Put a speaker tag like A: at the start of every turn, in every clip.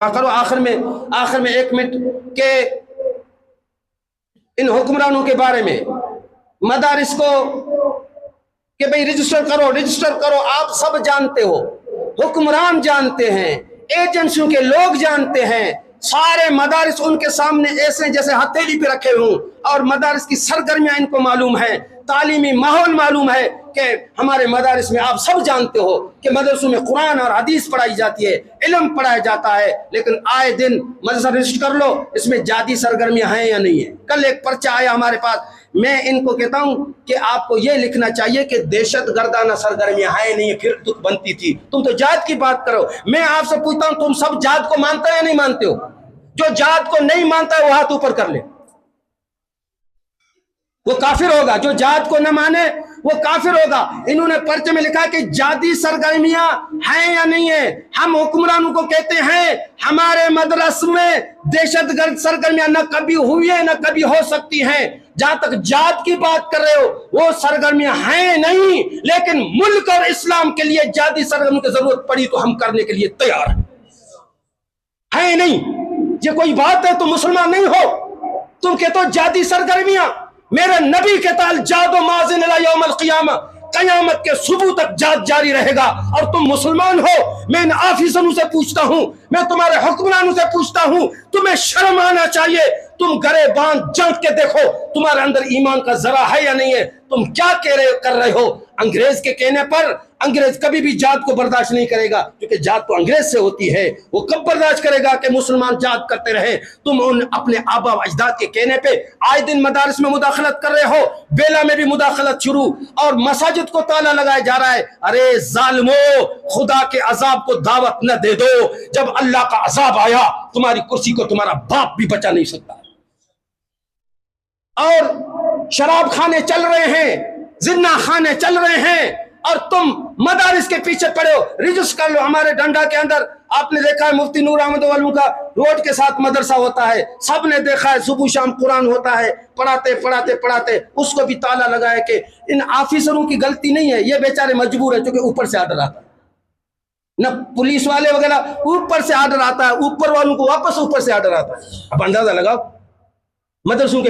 A: کرو آخر میں 1 منٹ کہ ان حکمرانوں کے بارے میں مدارس کو کہ بھئی رجسٹر کرو. آپ سب جانتے ہو، حکمران جانتے ہیں، ایجنسیوں کے لوگ جانتے ہیں، سارے مدارس ان کے سامنے ایسے جیسے ہتھیلی پہ رکھے ہوں، اور مدارس کی سرگرمیاں ان کو معلوم ہے، تعلیمی ماحول معلوم ہے کہ ہمارے مدارس میں آپ سب جانتے ہو کہ مدرسوں میں قرآن اور حدیث پڑھائی جاتی ہے، علم پڑھایا جاتا ہے، لیکن آئے دن مدرسہ رجسٹر کر لو، اس میں جادی سرگرمیاں ہیں یا نہیں ہیں. کل ایک پرچہ آیا ہمارے پاس، میں ان کو کہتا ہوں کہ آپ کو یہ لکھنا چاہیے کہ دہشت گردانہ سرگرمیاں ہیں نہیں، پھر دکھ بنتی تھی. تم تو جہاد کی بات کرو. میں آپ سے پوچھتا ہوں تم سب جہاد کو مانتے ہو یا نہیں مانتے ہو؟ جو جہاد کو نہیں مانتا ہے وہ ہاتھ اوپر کر لے، وہ کافر ہوگا. جو جہاد کو نہ مانے وہ کافر ہوگا. انہوں نے پرچے میں لکھا کہ جہادی سرگرمیاں ہیں یا نہیں ہیں. ہم حکمرانوں کو کہتے ہیں ہمارے مدرسے میں دہشت گرد سرگرمیاں نہ کبھی ہوئی ہیں نہ کبھی ہو سکتی ہیں. جہاں تک جہاد کی بات کر رہے ہو وہ سرگرمیاں ہیں نہیں، لیکن ملک اور اسلام کے لیے جہادی سرگرمیوں کی ضرورت پڑی تو ہم کرنے کے لیے تیار ہیں نہیں. یہ کوئی بات ہے؟ تم مسلمان نہیں ہو، تم کہتے ہو جہادی سرگرمیاں. میرے نبی کے تعال جاد و مازن الی یوم القیامہ، قیامت کے صبح تک جہاد جاری رہے گا، اور تم مسلمان ہو. میں ان آفیسروں سے پوچھتا ہوں، میں تمہارے حکمرانوں سے پوچھتا ہوں، تمہیں شرم آنا چاہیے. تم گرے باندھ جنگ کے دیکھو تمہارے اندر ایمان کا ذرا ہے یا نہیں ہے. تم کیا کر رہے ہو؟ انگریز کے کہنے پر انگریز کبھی بھی جہاد کو برداشت نہیں کرے گا، کیونکہ جہاد تو انگریز سے ہوتی ہے. وہ کب برداشت کرے گا کہ مسلمان جہاد کرتے رہے؟ تم ان اپنے آبا و اجداد کے کہنے پہ آئے دن مدارس میں مداخلت کر رہے ہو. بیلا میں بھی مداخلت شروع، اور مساجد کو تالا لگایا جا رہا ہے. ارے ظالمو، خدا کے عذاب کو دعوت نہ دے دو. جب اللہ کا عذاب آیا تمہاری کرسی کو تمہارا باپ بھی بچا نہیں سکتا. اور شراب خانے چل رہے ہیں، زنا خانے چل رہے ہیں، اور تم مدارس کے پیچھے پڑے ہو. رجسٹر کر لو. ہمارے ڈنڈا کے اندر آپ نے دیکھا ہے مفتی نور احمد والوں کا روڈ کے ساتھ مدرسہ ہوتا ہے، سب نے دیکھا ہے، صبح شام قرآن ہوتا ہے، پڑھاتے اس کو بھی تالا لگایا. کہ ان آفیسروں کی غلطی نہیں ہے، یہ بیچارے مجبور ہیں کیونکہ اوپر سے آرڈر آتا ہے. نہ پولیس والے وغیرہ، اوپر سے آرڈر آتا ہے، اوپر والوں کو واپس اوپر سے آرڈر آتا ہے. اب اندازہ لگاؤ، مدرسوں کے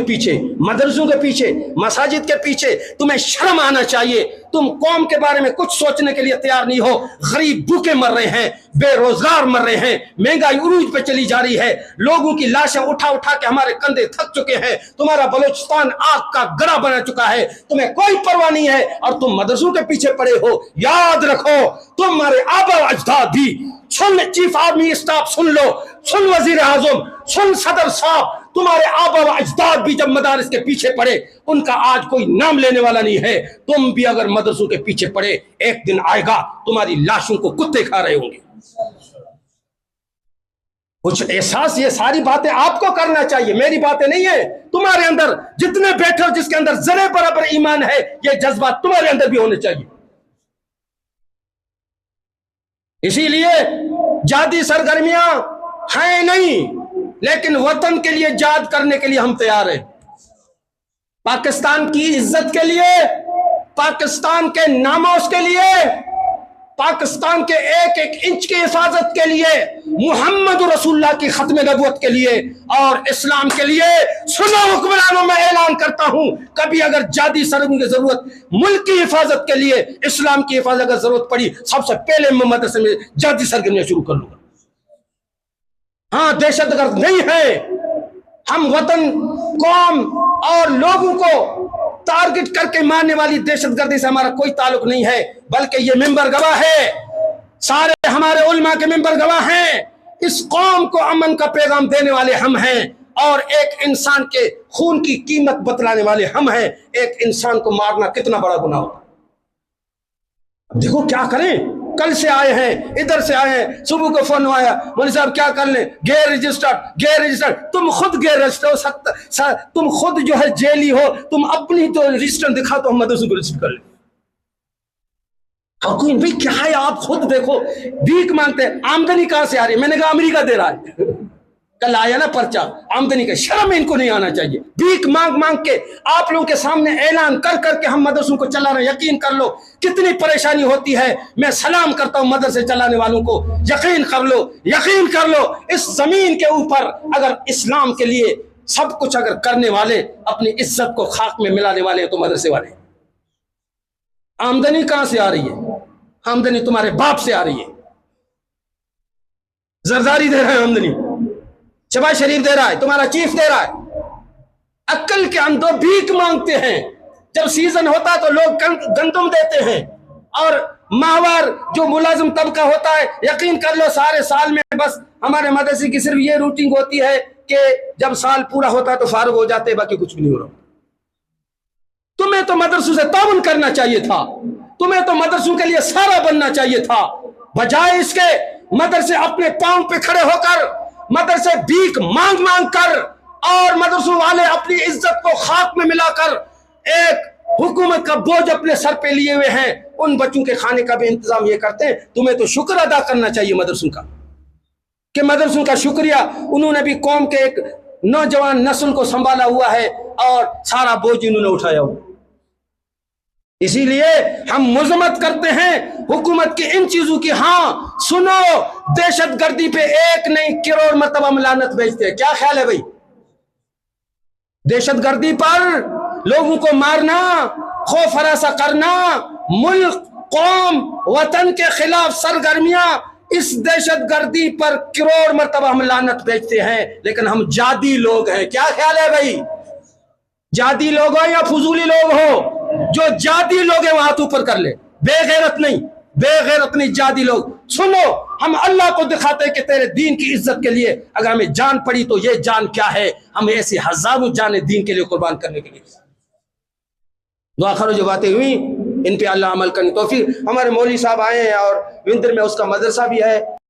A: پیچھے، مساجد کے پیچھے. تمہیں شرم آنا چاہیے. تم قوم کے بارے میں کچھ سوچنے کے لیے تیار نہیں ہو. غریب بھوکے مر رہے ہیں، بے روزگار مر رہے ہیں، مہنگائی عروج پہ چلی جا رہی ہے، لوگوں کی لاشیں اٹھا کے ہمارے کندھے تھک چکے ہیں. تمہارا بلوچستان آگ کا گڑھا بنا چکا ہے، تمہیں کوئی پرواہ نہیں ہے، اور تم مدرسوں کے پیچھے پڑے ہو. یاد رکھو تمہارے آبا و اجداد بھی، سن چیف آرمی اسٹاف سن لو، سن وزیر اعظم، سن صدر صاحب، تمہارے آبا و اجداد بھی جب مدارس کے پیچھے پڑے ان کا آج کوئی نام لینے والا نہیں ہے. تم بھی اگر مدرسوں کے پیچھے پڑے، ایک دن آئے گا تمہاری لاشوں کو کتے کھا رہے ہوں گے. کچھ احساس، یہ ساری باتیں آپ کو کرنا چاہیے، میری باتیں نہیں ہیں. تمہارے اندر جتنے بیٹھے ہو جس کے اندر ذرے برابر ایمان ہے، یہ جذبات تمہارے اندر بھی ہونے چاہیے. اسی لیے جہادی سرگرمیاں ہیں نہیں، لیکن وطن کے لیے جہاد کرنے کے لیے ہم تیار ہیں. پاکستان کی عزت کے لیے، پاکستان کے ناموس کے لیے، پاکستان کے ایک ایک انچ کی حفاظت کے لیے، محمد رسول اللہ کی ختم نبوت کے لیے اور اسلام کے لیے. سنو حکمرانوں، میں اعلان کرتا ہوں کبھی اگر جہادی سرگرمی کی ضرورت، ملک کی حفاظت کے لیے، اسلام کی حفاظت کی ضرورت پڑی، سب سے پہلے میں مدرسے میں جہادی سرگرمیاں شروع کر لوں گا. ہاں، دہشت گرد نہیں ہے. ہم وطن، قوم اور لوگوں کو ٹارگٹ کر کے مارنے والی دہشت گردی سے ہمارا کوئی تعلق نہیں ہے، بلکہ یہ ممبر گواہ ہے، سارے ہمارے علماء کے ممبر گواہ ہیں. اس قوم کو امن کا پیغام دینے والے ہم ہیں، اور ایک انسان کے خون کی قیمت بتلانے والے ہم ہیں. ایک انسان کو مارنا کتنا بڑا گناہ ہوتا ہے. دیکھو کیا کریں، کل سے آئے ہیں، ادھر سے آئے ہیں، صبح کو فون آیا، مولوی صاحب کیا کر لیں؟ غیر رجسٹرڈ. تم خود غیر رجسٹرڈ ہو، تم خود جو ہے جیلی ہو. تم اپنی تو رجسٹر دکھا تو ہم مدرسوں کو رجسٹر کر لیں. اور کوئی بھائی کیا ہے، آپ خود دیکھو، بھیک مانگتے ہیں. آمدنی کہاں سے آ رہی ہے؟ میں نے کہا امریکہ دے رہا ہے. کل آیا نا پرچہ آمدنی کا، شرم ان کو نہیں آنا چاہیے، بھیک مانگ مانگ کے آپ لوگوں کے سامنے اعلان کر کر کے ہم مدرسوں کو چلا رہے ہیں۔ یقین کر لو کتنی پریشانی ہوتی ہے، میں سلام کرتا ہوں مدرسے چلانے والوں کو، یقین کر لو، یقین کر لو، اس زمین کے اوپر اگر اسلام کے لیے سب کچھ اگر کرنے والے اپنی عزت کو خاک میں ملانے والے ہیں تو مدرسے والے ہیں۔ آمدنی کہاں سے آ رہی ہے؟ آمدنی تمہارے باپ سے آ رہی ہے، زرداری دے رہا ہے، آمدنی شباز شریف دے رہا ہے، تمہارا چیف دے رہا ہے۔ عقل کے اندھو بھیک مانگتے ہیں، جب سیزن ہوتا تو لوگ گندم دیتے ہیں، اور ماہوار جو ملازم طبقہ ہوتا ہے، یقین کر لو سارے سال میں بس ہمارے مدرسے کی صرف یہ روٹنگ ہوتی ہے کہ جب سال پورا ہوتا ہے تو فارغ ہو جاتے ہیں، باقی کچھ بھی نہیں ہو رہا۔ تمہیں تو مدرسوں سے تعاون کرنا چاہیے تھا، تمہیں تو مدرسوں کے لیے سارا بننا چاہیے تھا، بجائے اس کے مدرسے اپنے پاؤں پہ کھڑے ہو کر، مدرسے بھیک مانگ مانگ کر، اور مدرسوں والے اپنی عزت کو خاک میں ملا کر ایک حکومت کا بوجھ اپنے سر پہ لیے ہوئے ہیں، ان بچوں کے کھانے کا بھی انتظام یہ کرتے ہیں۔ تمہیں تو شکر ادا کرنا چاہیے مدرسوں کا، کہ مدرسوں کا شکریہ، انہوں نے بھی قوم کے ایک نوجوان نسل کو سنبھالا ہوا ہے اور سارا بوجھ انہوں نے اٹھایا ہوا۔ اسی لیے ہم مذمت کرتے ہیں حکومت کی ان چیزوں کی۔ ہاں سنو، دہشت گردی پہ 1 نہیں کروڑ مرتبہ ہم لعنت بھیجتے ہیں، کیا خیال ہے بھائی؟ دہشت گردی پر لوگوں کو مارنا، خوف ہراساں کرنا، ملک قوم وطن کے خلاف سرگرمیاں، اس دہشت گردی پر کروڑ مرتبہ ہم لعنت بھیجتے ہیں، لیکن ہم جادی لوگ ہیں۔ کیا خیال ہے بھائی؟ جادی لوگ ہو یا فضولی لوگ ہو؟ جو جادی لوگ ہیں وہ ہاتھ اوپر کر لے، بے غیرت نہیں، بے غیرت نہیں، جادی لوگ۔ سنو، ہم اللہ کو دکھاتے ہیں کہ تیرے دین کی عزت کے لیے اگر ہمیں جان پڑی تو یہ جان کیا ہے، ہم ایسی ہزاروں جانیں دین کے لیے قربان کرنے کے لیے۔ دعا کرو جو باتیں ہوئی ان پہ اللہ عمل کرنے توفیق۔ ہمارے مولوی صاحب آئے ہیں اور وندر میں اس کا مدرسہ بھی ہے۔